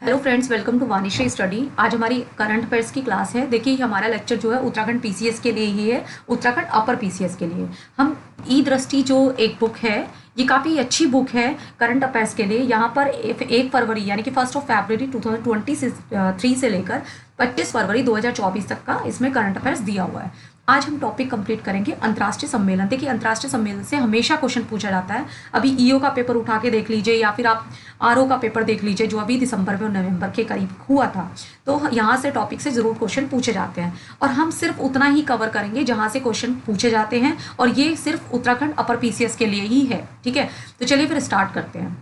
Hello friends, welcome to Vanishree study. आज हमारी current affairs की क्लास है। देखिए हमारा लेक्चर जो है उत्तराखंड पीसीएस के लिए ही है, उत्तराखंड अपर पीसीएस के लिए। हम ई दृष्टि जो एक बुक है, ये काफ़ी अच्छी बुक है करंट अफेयर्स के लिए। यहाँ पर 1 फरवरी यानी कि 1 फरवरी 2023 से लेकर 25 फरवरी 2024 तक का इसमें करंट अफेयर्स दिया हुआ है। आज हम टॉपिक कंप्लीट करेंगे अंतर्राष्ट्रीय सम्मेलन। देखिए अंतर्राष्ट्रीय सम्मेलन से हमेशा क्वेश्चन पूछा जाता है। अभी ईओ का पेपर उठा के देख लीजिए या फिर आप आरओ का पेपर देख लीजिए जो अभी दिसंबर में और नवंबर के करीब हुआ था। तो यहाँ से टॉपिक से ज़रूर क्वेश्चन पूछे जाते हैं और हम सिर्फ उतना ही कवर करेंगे जहाँ से क्वेश्चन पूछे जाते हैं, और ये सिर्फ उत्तराखंड अपर पीसीएस के लिए ही है। ठीक है, तो चलिए फिर स्टार्ट करते हैं।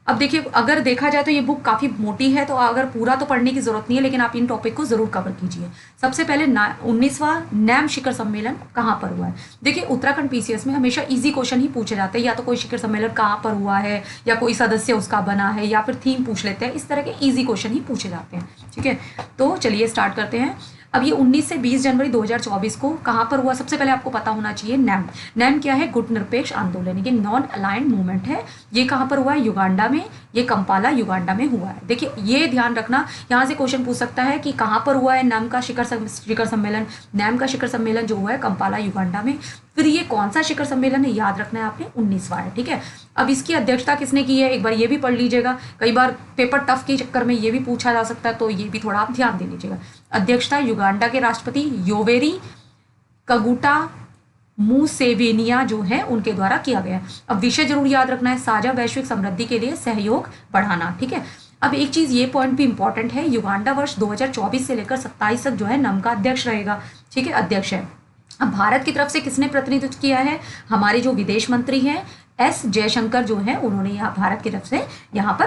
अब देखिए, अगर देखा जाए तो ये बुक काफ़ी मोटी है, तो अगर पूरा तो पढ़ने की जरूरत नहीं है, लेकिन आप इन टॉपिक को जरूर कवर कीजिए। सबसे पहले 19वां नैम शिखर सम्मेलन कहाँ पर हुआ है। देखिए उत्तराखंड पीसीएस में हमेशा इजी क्वेश्चन ही पूछे जाते हैं, या तो कोई शिखर सम्मेलन कहाँ पर हुआ है, या कोई सदस्य उसका बना है, या फिर थीम पूछ लेते हैं। इस तरह के ईजी क्वेश्चन ही पूछे जाते हैं। ठीक है, तो चलिए स्टार्ट करते हैं। अब ये 19 से 20 जनवरी 2024 को कहाँ पर हुआ, सबसे पहले आपको पता होना चाहिए। नैम क्या है? गुट निरपेक्ष आंदोलन, ये नॉन अलाइंड मूवमेंट है। ये कहाँ पर हुआ है? युगांडा में। ये कंपाला युगांडा में हुआ है। देखिए ये ध्यान रखना, यहाँ से क्वेश्चन पूछ सकता है कि कहाँ पर हुआ है नैम का शिखर सम्मेलन। नैम का शिखर सम्मेलन जो हुआ है कंपाला युगांडा में। फिर ये कौन सा शिखर सम्मेलन है, याद रखना है आपने, 19वां है। ठीक है, अब इसकी अध्यक्षता किसने की है, एक बार ये भी पढ़ लीजिएगा। कई बार पेपर टफ के चक्कर में ये भी पूछा जा सकता है, तो ये भी थोड़ा आप ध्यान दे लीजिएगा। अध्यक्षता युगांडा के राष्ट्रपति योवेरी कगुटा मुसेवेनिया जो है उनके द्वारा किया गया। अब विषय जरूर याद रखना है, साझा वैश्विक समृद्धि के लिए सहयोग बढ़ाना। ठीक है, अब एक चीज ये पॉइंट भी इंपॉर्टेंट है, युगांडा वर्ष 2024 से लेकर 27 तक जो है नम का अध्यक्ष रहेगा। ठीक है, अध्यक्ष है। अब भारत की तरफ से किसने प्रतिनिधित्व किया है? हमारे जो विदेश मंत्री हैं एस जयशंकर जो है, उन्होंने यहाँ भारत की तरफ से यहाँ पर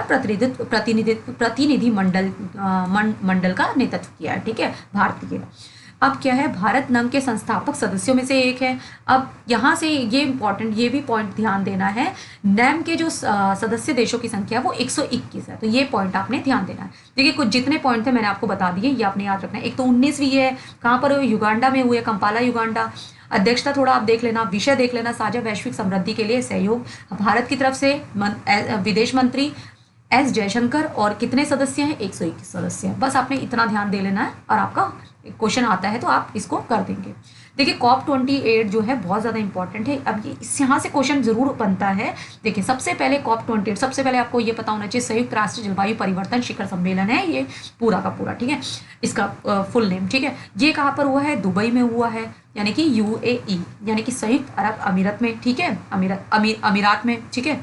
प्रतिनिधि मंडल का नेतृत्व किया है। ठीक है, भारत के। अब क्या है, भारत नम के संस्थापक सदस्यों में से एक है। अब यहाँ से ये इंपॉर्टेंट, ये भी पॉइंट ध्यान देना है, नैम के जो सदस्य देशों की संख्या वो 121 है। तो ये पॉइंट आपने ध्यान देना है। देखिए कुछ जितने पॉइंट थे मैंने आपको बता दिए, ये आपने याद रखना है। एक तो 19वीं है, कहाँ पर हुई? युगांडा में हुई है, कंपाला युगांडा। अध्यक्षता थोड़ा आप देख लेना, विषय देख लेना, साझा वैश्विक समृद्धि के लिए सहयोग। भारत की तरफ से विदेश मंत्री एस जयशंकर, और कितने सदस्य हैं? 121 सदस्य हैं। बस आपने इतना ध्यान दे लेना है और आपका क्वेश्चन आता है तो आप इसको कर देंगे। देखिए COP28 जो है बहुत ज़्यादा इंपॉर्टेंट है। अब ये यहाँ से क्वेश्चन जरूर बनता है। देखिए सबसे पहले COP28, सबसे पहले आपको ये पता होना चाहिए, संयुक्त राष्ट्र जलवायु परिवर्तन शिखर सम्मेलन है ये पूरा का पूरा। ठीक है, इसका फुल नेम। ठीक है, ये कहाँ पर हुआ है? दुबई में हुआ है, यानी कि UAE यानी कि संयुक्त अरब अमीरत में। ठीक है, अमीरात में। ठीक है,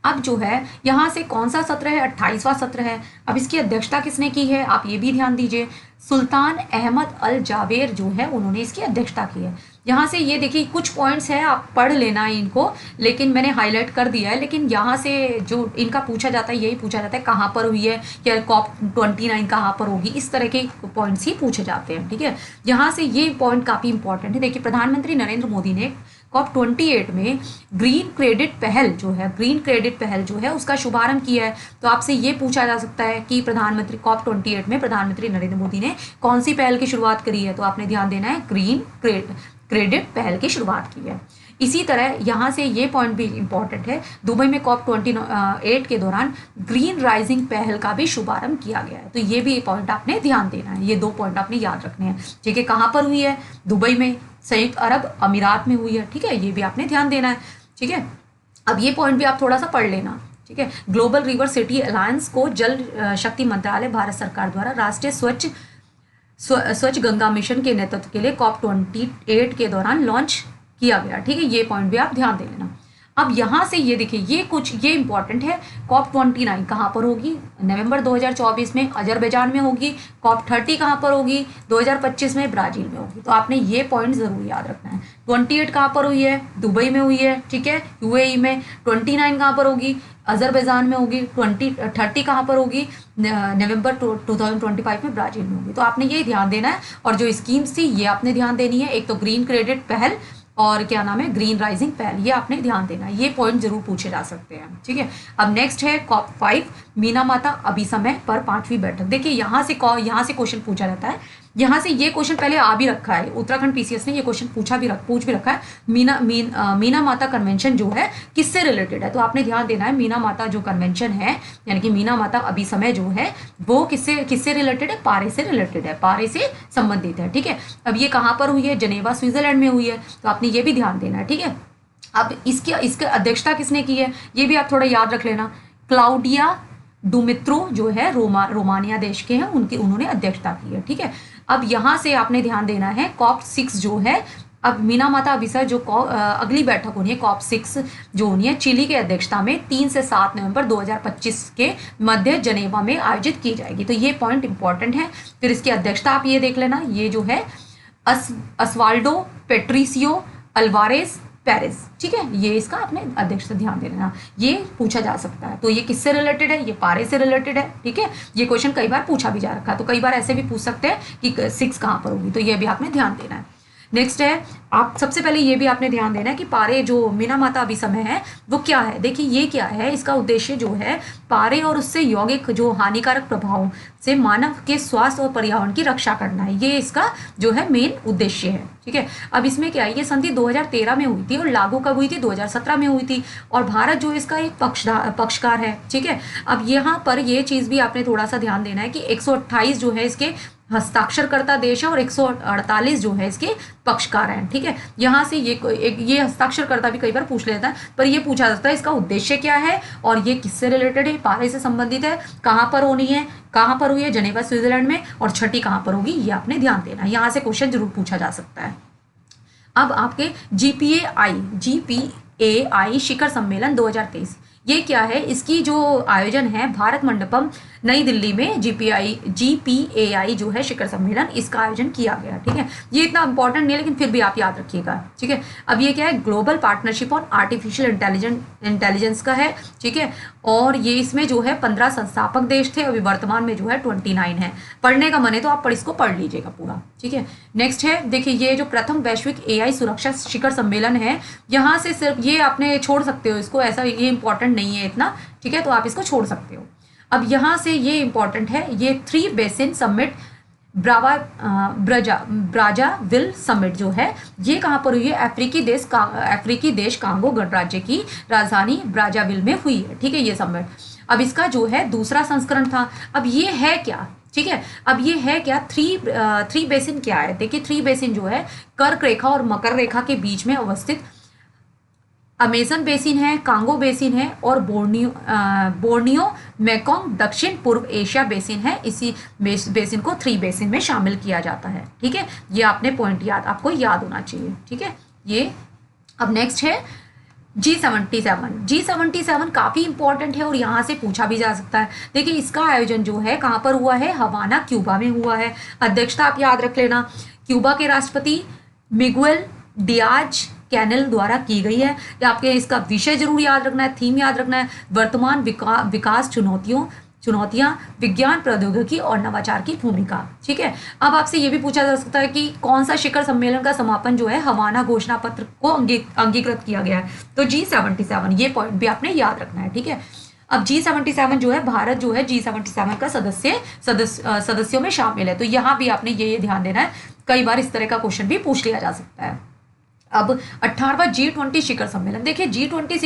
अब जो है यहाँ से कौन सा सत्र है? 28वां सत्र है। अब इसकी अध्यक्षता किसने की है, आप ये भी ध्यान दीजिए। सुल्तान अहमद अल जावेर जो है, उन्होंने इसकी अध्यक्षता की है। यहाँ से ये देखिए कुछ पॉइंट्स हैं, आप पढ़ लेना है इनको, लेकिन मैंने हाईलाइट कर दिया है। लेकिन यहाँ से जो इनका पूछा जाता है, यही पूछा जाता है कहाँ पर हुई है, या COP29 कहाँ पर होगी, इस तरह के पॉइंट्स ही पूछे जाते हैं। ठीक है, यहाँ से ये पॉइंट काफ़ी इंपॉर्टेंट है। देखिए प्रधानमंत्री नरेंद्र मोदी ने COP28 में ग्रीन क्रेडिट पहल जो है उसका शुभारंभ किया है। तो आपसे ये पूछा जा सकता है कि प्रधानमंत्री COP28 में प्रधानमंत्री नरेंद्र मोदी ने कौन सी पहल की शुरुआत करी है, तो आपने ध्यान देना है ग्रीन क्रेडिट पहल की शुरुआत की है। इसी तरह यहाँ से ये पॉइंट भी इंपॉर्टेंट है, दुबई में COP28 के दौरान ग्रीन राइजिंग पहल का भी शुभारंभ किया गया है। तो ये भी पॉइंट आपने ध्यान देना है, ये 2 पॉइंट आपने याद रखने हैं। ठीक है, कहाँ पर हुई है? दुबई में, संयुक्त अरब अमीरात में हुई है। ठीक है, ये भी आपने ध्यान देना है। ठीक है, अब ये पॉइंट भी आप थोड़ा सा पढ़ लेना। ठीक है, ग्लोबल रिवर सिटी अलायंस को जल शक्ति मंत्रालय भारत सरकार द्वारा राष्ट्रीय स्वच्छ गंगा मिशन के नेतृत्व के लिए COP28 के दौरान लॉन्च किया गया। ठीक है, ये पॉइंट भी आप ध्यान दे लेना। अब यहाँ से ये देखिए, ये इंपॉर्टेंट है। COP29 कहाँ पर होगी? नवंबर 2024 में अजरबैजान में होगी। COP30 कहाँ पर होगी? 2025 में ब्राजील में होगी। तो आपने ये पॉइंट जरूर याद रखना है। 28 कहाँ पर हुई है? दुबई में हुई है। ठीक है, UAE में। 29 कहाँ पर होगी? अजरबैजान में होगी। 30 कहाँ पर होगी? नवंबर 2025 में ब्राजील में होगी। तो आपने ये ध्यान देना है, और जो स्कीम्स थी ये आपने ध्यान देनी है। एक तो ग्रीन क्रेडिट पहल, और क्या नाम है, ग्रीन राइजिंग पहल, ये आपने ध्यान देना है। ये पॉइंट जरूर पूछे जा सकते हैं। ठीक है, अब नेक्स्ट है COP5 मीना माता अभिसमय पर 5वीं बैठक। देखिए यहाँ से क्वेश्चन पूछा जाता है, यहाँ से ये क्वेश्चन पहले आ भी रखा है, उत्तराखंड पीसीएस ने ये क्वेश्चन पूछ भी रखा है। मीना माता कन्वेंशन जो है किससे रिलेटेड है, तो आपने ध्यान देना है मीना माता जो कन्वेंशन है, यानी कि मीना माता अभिसमय जो है वो किससे रिलेटेड है, पारे से रिलेटेड है, पारे से संबंधित है। ठीक है, अब ये कहाँ पर हुई है, जनेवा स्विट्जरलैंड में हुई है, तो आपने ये भी ध्यान देना है। ठीक है, अब इसकी अध्यक्षता किसने की है, ये भी आप थोड़ा याद रख लेना। क्लाउडिया डुमित्रो जो है रोमानिया देश के हैं, उन्होंने अध्यक्षता की है। ठीक है, अब यहाँ से आपने ध्यान देना है COP6 जो है, अब मीना माता अभिसय जो अगली बैठक होनी है COP6 जो होनी है चिली के अध्यक्षता में 3 से 7 नवंबर 2025 के मध्य जनेवा में आयोजित की जाएगी। तो ये पॉइंट इंपॉर्टेंट है। फिर इसकी अध्यक्षता आप ये देख लेना, ये जो है अस्वाल्डो पेट्रिसियो अल्वारेस पेरिस। ठीक है, ये इसका आपने अध्यक्षता ध्यान दे लेना, ये पूछा जा सकता है। तो ये किससे रिलेटेड है, ये पारे से रिलेटेड है। ठीक है, ये क्वेश्चन कई बार पूछा भी जा रखा है, तो कई बार ऐसे भी पूछ सकते हैं कि 6 कहाँ पर होगी, तो ये भी आपने ध्यान देना है। नेक्स्ट है, आप सबसे पहले ये भी आपने ध्यान देना है कि पारे जो मीना माता अभिसमय है वो क्या है। देखिए ये क्या है, इसका उद्देश्य जो है पारे और उससे यौगिक जो हानिकारक प्रभावों से मानव के स्वास्थ्य और पर्यावरण की रक्षा करना है, ये इसका जो है मेन उद्देश्य है। ठीक है, अब इसमें क्या है, ये संधि 2013 में हुई थी और लागू कब हुई थी, 2017 में हुई थी, और भारत जो इसका एक पक्षकार है। ठीक है, अब यहाँ पर ये चीज़ भी आपने थोड़ा सा ध्यान देना है कि 128 जो है इसके हस्ताक्षरकर्ता देश है और 148 जो है इसके पक्षकार हैं। ठीक है, यहाँ से ये हस्ताक्षरकर्ता भी कई बार पूछ लेता है, पर ये पूछा जाता है इसका उद्देश्य क्या है और ये किससे रिलेटेड है, पारे से संबंधित है, कहाँ पर होनी है, कहाँ पर हुई है, जनेवा स्विट्जरलैंड में, और छठी कहाँ पर होगी, ये आपने ध्यान देना है। यहाँ से क्वेश्चन जरूर पूछा जा सकता है। अब आपके GPAI शिखर सम्मेलन 2023 ये क्या है, इसकी जो आयोजन है भारत मंडपम नई दिल्ली में GPAI जो है शिखर सम्मेलन, इसका आयोजन किया गया। ठीक है, ये इतना इंपॉर्टेंट नहीं है लेकिन फिर भी आप याद रखिएगा। ठीक है, अब ये क्या है, global partnership on artificial intelligence का है। ठीक है, और ये इसमें जो है 15 संस्थापक देश थे, अभी वर्तमान में जो है 29 है। पढ़ने का मन है तो आप इसको पढ़ लीजिएगा पूरा। ठीक है, नेक्स्ट है, देखिए ये जो प्रथम वैश्विक AI सुरक्षा शिखर सम्मेलन है, यहाँ से सिर्फ ये आपने छोड़ सकते हो इसको, ऐसा ये इंपॉर्टेंट नहीं है इतना। ठीक है, तो आप इसको छोड़ सकते हो। अब यहाँ से ये इंपॉर्टेंट है, ये 3 बेसिन समिट ब्राज़ाविल समिट जो है ये कहाँ पर हुई है, अफ्रीकी देश कांगो गणराज्य की राजधानी ब्राज़ाविल में हुई है। ठीक है, ये समिट अब इसका जो है दूसरा संस्करण था। अब ये है क्या, ठीक है, अब ये है क्या, थ्री बेसिन क्या है, देखिए 3 बेसिन जो है कर्क रेखा और मकर रेखा के बीच में अवस्थित अमेजन बेसिन है, कांगो बेसिन है और बोर्नियो मेकोंग दक्षिण पूर्व एशिया बेसिन है। इसी बेसिन को 3 बेसिन में शामिल किया जाता है। ठीक है, ये आपने पॉइंट आपको याद होना चाहिए। ठीक है, ये अब नेक्स्ट है G77 काफ़ी इंपॉर्टेंट है और यहाँ से पूछा भी जा सकता है। देखिए इसका आयोजन जो है कहाँ पर हुआ है, हवाना क्यूबा में हुआ है। अध्यक्षता आप याद रख लेना, क्यूबा के राष्ट्रपति मिगुएल डियाज कैनेल द्वारा की गई है। या आपके इसका विषय जरूर याद रखना है, थीम याद रखना है, वर्तमान विकास चुनौतियां, विज्ञान प्रौद्योगिकी और नवाचार की भूमिका। ठीक है, अब आपसे ये भी पूछा जा सकता है कि कौन सा शिखर सम्मेलन का समापन जो है हवाना घोषणा पत्र को अंगीकृत किया गया है, तो G77 ये पॉइंट भी आपने याद रखना है। ठीक है, अब G77 जो है भारत जो है G77 का सदस्यों में शामिल है, तो यहाँ भी आपने ये ध्यान देना है, कई बार इस तरह का क्वेश्चन भी पूछ लिया जा सकता है। अब 18वां G20 शिखर सम्मेलन, देखिए G20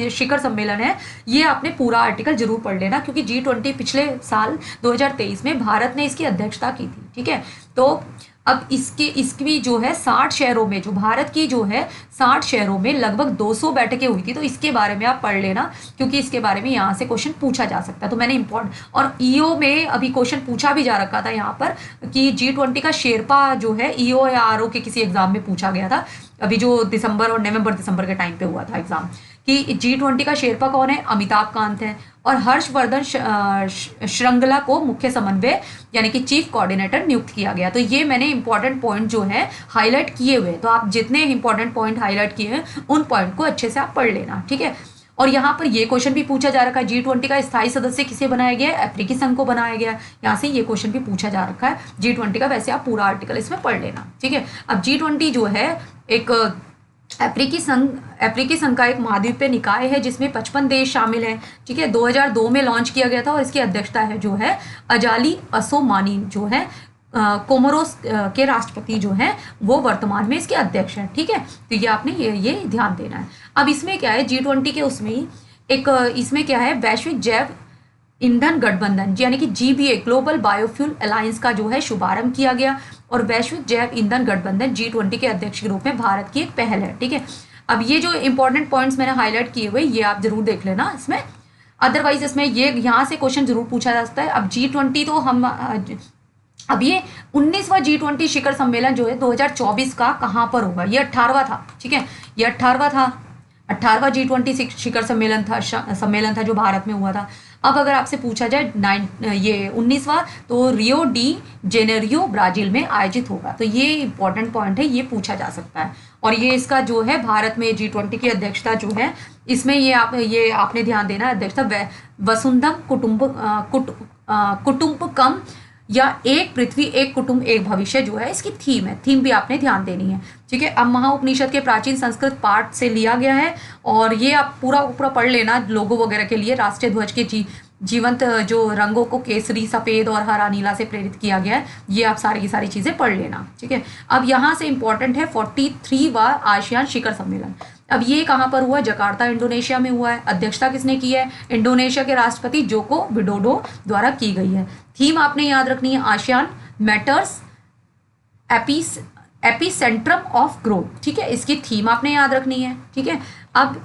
शिखर सम्मेलन है, ये आपने पूरा आर्टिकल जरूर पढ़ लेना क्योंकि G20 पिछले साल 2023 में भारत ने इसकी अध्यक्षता की थी। ठीक है, तो अब इसकी जो है 60 शहरों में, जो भारत की जो है 60 शहरों में लगभग 200 बैठकें हुई थी, तो इसके बारे में आप पढ़ लेना क्योंकि इसके बारे में यहाँ से क्वेश्चन पूछा जा सकता है। तो मैंने इंपॉर्टेंट, और ईओ में अभी क्वेश्चन पूछा भी जा रखा था यहाँ पर कि G20 का शेरपा जो है ईओ या आरओ के किसी एग्जाम में पूछा गया था, अभी जो दिसंबर और नवंबर-दिसंबर के टाइम पे हुआ था एग्जाम, कि G20 का शेरपा कौन है, अमिताभ कांत है, और हर्षवर्धन श्रृंगला को मुख्य समन्वय यानी कि चीफ कोऑर्डिनेटर नियुक्त किया गया। तो ये मैंने इंपॉर्टेंट पॉइंट जो है हाईलाइट किए हुए, तो आप जितने इंपॉर्टेंट पॉइंट हाईलाइट किए हैं उन पॉइंट को अच्छे से आप पढ़ लेना। ठीक है, और यहाँ पर ये क्वेश्चन भी पूछा जा रखा है, G20 का स्थायी सदस्य किसे बनाया गया है, अफ्रीकी संघ को बनाया गया है। यहाँ से ये क्वेश्चन भी पूछा जा रखा है G20 का, वैसे आप पूरा आर्टिकल इसमें पढ़ लेना। ठीक है, अब G20 जो है एक अफ्रीकी संघ का एक महाद्वीपीय निकाय है जिसमें 55 देश शामिल हैं। ठीक है, 2002 में लॉन्च किया गया था और इसकी अध्यक्षता है जो है अजाली असोमानी जो है कोमोरोस के राष्ट्रपति जो हैं वो वर्तमान में इसके अध्यक्ष हैं। ठीक है, तो ये आपने ये ध्यान देना है। अब इसमें क्या है, G20 के उसमें ही एक इसमें क्या है, वैश्विक जैव ईंधन गठबंधन यानी कि GBA ग्लोबल बायोफ्यूल अलायंस का जो है शुभारंभ किया गया, और वैश्विक जैव ईंधन गठबंधन G20 के अध्यक्ष के रूप में भारत की एक पहल है। ठीक है, अब ये जो इंपॉर्टेंट पॉइंट्स मैंने हाईलाइट किए हुए ये आप जरूर देख लेना इसमें, अदरवाइज इसमें ये यहाँ से क्वेश्चन जरूर पूछा जा सकता है। अब G20 तो हम अब ये 19वां G20 शिखर सम्मेलन जो है 2024 का कहाँ पर होगा, ये 18वां था। ठीक है, ये 18वां था, 18वां G20 शिखर सम्मेलन था जो भारत में हुआ था। अब अगर आपसे पूछा जाए ये 19वां, तो रियो डी जेनेरियो ब्राजील में आयोजित होगा। तो ये इंपॉर्टेंट पॉइंट है, ये पूछा जा सकता है। और ये इसका जो है भारत में G20 की अध्यक्षता जो है इसमें ये आपने ध्यान देना, अध्यक्षता वसुंधम कुटुंबकम या एक पृथ्वी एक कुटुंब एक भविष्य जो है इसकी थीम है, थीम भी आपने ध्यान देनी है। ठीक है, अब महाउपनिषद के प्राचीन संस्कृत पाठ से लिया गया है, और ये आप पूरा पढ़ लेना लोगो वगैरह के लिए। राष्ट्रीय ध्वज के जीवंत जो रंगों को केसरी, सफ़ेद और हरा नीला से प्रेरित किया गया है, ये आप सारी की सारी चीज़ें पढ़ लेना। ठीक है, अब यहाँ से इंपॉर्टेंट है 43वां आसियान शिखर सम्मेलन। अब ये कहाँ पर हुआ, जकार्ता इंडोनेशिया में हुआ है। अध्यक्षता किसने की है, इंडोनेशिया के राष्ट्रपति जोको विडोडो द्वारा की गई है। थीम आपने याद रखनी है, आसियान मैटर्स एपिसेंट्रम ऑफ ग्रोथ। ठीक है, इसकी थीम आपने याद रखनी है। ठीक है, अब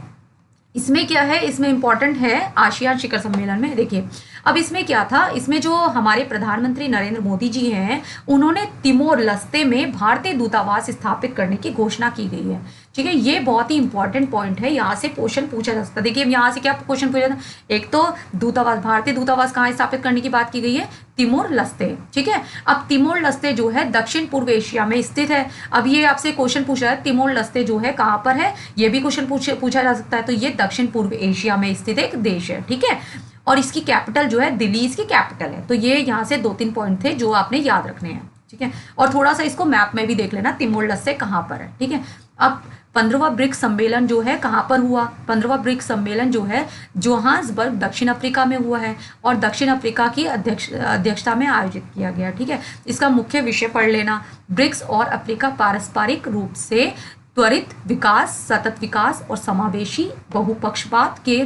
इसमें क्या है, इसमें इंपॉर्टेंट है आसियान शिखर सम्मेलन में, देखिए अब इसमें क्या था, इसमें जो हमारे प्रधानमंत्री नरेंद्र मोदी जी हैं उन्होंने तिमोर लस्ते में भारतीय दूतावास स्थापित करने की घोषणा की गई है। ठीक है, ये बहुत ही इंपॉर्टेंट पॉइंट है, यहाँ से क्वेश्चन पूछा जा सकता है। देखिए यहाँ से क्या क्वेश्चन पूछा था, एक तो दूतावास, भारतीय दूतावास कहाँ स्थापित करने की बात की गई है, तिमोर लस्ते। ठीक है, अब तिमोर लस्ते जो है दक्षिण पूर्व एशिया में स्थित है। अब ये आपसे क्वेश्चन पूछ रहा है तिमोर लस्ते जो है कहाँ पर है, ये भी क्वेश्चन पूछा जा सकता है। तो ये दक्षिण पूर्व एशिया में स्थित एक देश है। ठीक है, और इसकी कैपिटल जो है दिल्ली इसकी कैपिटल है। तो ये यहाँ से 2-3 पॉइंट थे जो आपने याद रखने हैं। ठीक है, और थोड़ा सा इसको मैप में भी देख लेना तिमोर लस्ते कहाँ पर है। ठीक है, अब 15वां ब्रिक्स सम्मेलन जो है कहाँ पर हुआ, 15वां ब्रिक्स सम्मेलन जो है जोहान्सबर्ग दक्षिण अफ्रीका में हुआ है, और दक्षिण अफ्रीका की अध्यक्षता में आयोजित किया गया। ठीक है, इसका मुख्य विषय पढ़ लेना, ब्रिक्स और अफ्रीका पारस्परिक रूप से त्वरित विकास, सतत विकास और समावेशी बहुपक्षपात के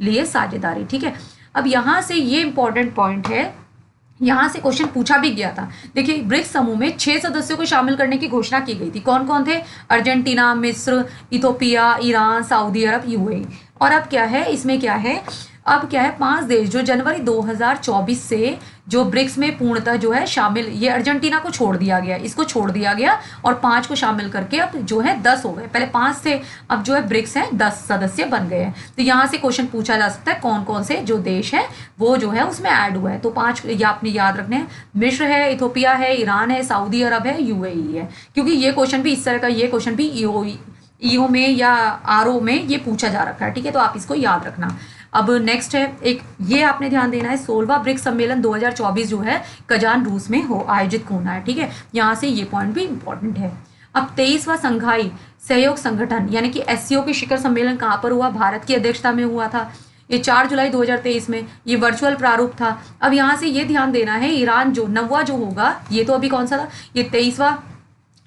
लिए साझेदारी। ठीक है, अब यहाँ से ये इंपॉर्टेंट पॉइंट है, यहाँ से क्वेश्चन पूछा भी गया था। देखिए ब्रिक्स समूह में 6 सदस्यों को शामिल करने की घोषणा की गई थी। कौन कौन थे, अर्जेंटीना, मिस्र, इथोपिया, ईरान, सऊदी अरब, यूएई। और अब क्या है, इसमें क्या है, अब क्या है, 5 देश जो जनवरी 2024 से जो ब्रिक्स में पूर्णतः जो है शामिल, ये अर्जेंटीना को छोड़ दिया गया, इसको छोड़ दिया गया, और 5 को शामिल करके अब जो है 10 हो गए। पहले 5 थे, अब जो है ब्रिक्स हैं 10 सदस्य बन गए हैं। तो यहाँ से क्वेश्चन पूछा जा सकता है कौन कौन से जो देश है वो जो है उसमें ऐड हुआ है। तो 5 ये आपने याद रखने हैं, मिस्र है, इथोपिया है, ईरान है, सऊदी अरब है, यूएई है। क्योंकि ये क्वेश्चन भी इस तरह का, ये क्वेश्चन भी ईओ में या आरओ में ये पूछा जा रखा है। ठीक है, तो आप इसको याद रखना। अब नेक्स्ट है एक, ये आपने ध्यान देना है, 16वां ब्रिक्स सम्मेलन 2024 जो है कजान रूस में आयोजित होना है। ठीक है, यहाँ से ये पॉइंट भी इंपॉर्टेंट है। अब 23वां संघाई सहयोग संगठन यानी कि एससीओ के शिखर सम्मेलन कहाँ पर हुआ, भारत की अध्यक्षता में हुआ था। ये 4 जुलाई 2023 में, ये वर्चुअल प्रारूप था। अब यहाँ से ये ध्यान देना है, ईरान जो 9वां जो होगा, ये तो अभी कौन सा था, ये 23वां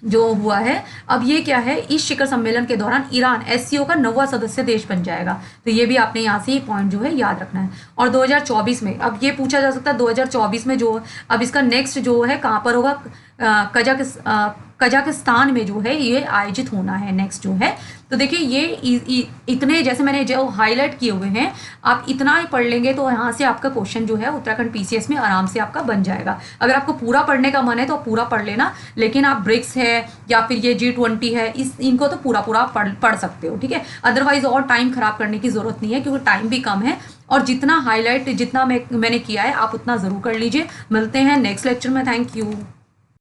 जो हुआ है। अब ये क्या है, इस शिखर सम्मेलन के दौरान ईरान एससीओ का 9वां सदस्य देश बन जाएगा। तो ये भी आपने यहाँ से ये पॉइंट जो है याद रखना है। और 2024 में, अब ये पूछा जा सकता है 2024 में जो, अब इसका नेक्स्ट जो है कहाँ पर होगा, कजाकिस्तान में जो है ये आयोजित होना है नेक्स्ट जो है। तो देखिए ये इतने, जैसे मैंने जो हाईलाइट किए हुए हैं, आप इतना ही पढ़ लेंगे तो यहाँ से आपका क्वेश्चन जो है उत्तराखंड पीसीएस में आराम से आपका बन जाएगा। अगर आपको पूरा पढ़ने का मन है तो आप पूरा पढ़ लेना, लेकिन आप ब्रिक्स है या फिर ये G20 है, इनको तो पूरा पढ़ सकते हो। ठीक है, अदरवाइज और टाइम खराब करने की जरूरत नहीं है, क्योंकि टाइम भी कम है, और जितना हाईलाइट जितना मैंने किया है आप उतना ज़रूर कर लीजिए। मिलते हैं नेक्स्ट लेक्चर में। Thank you.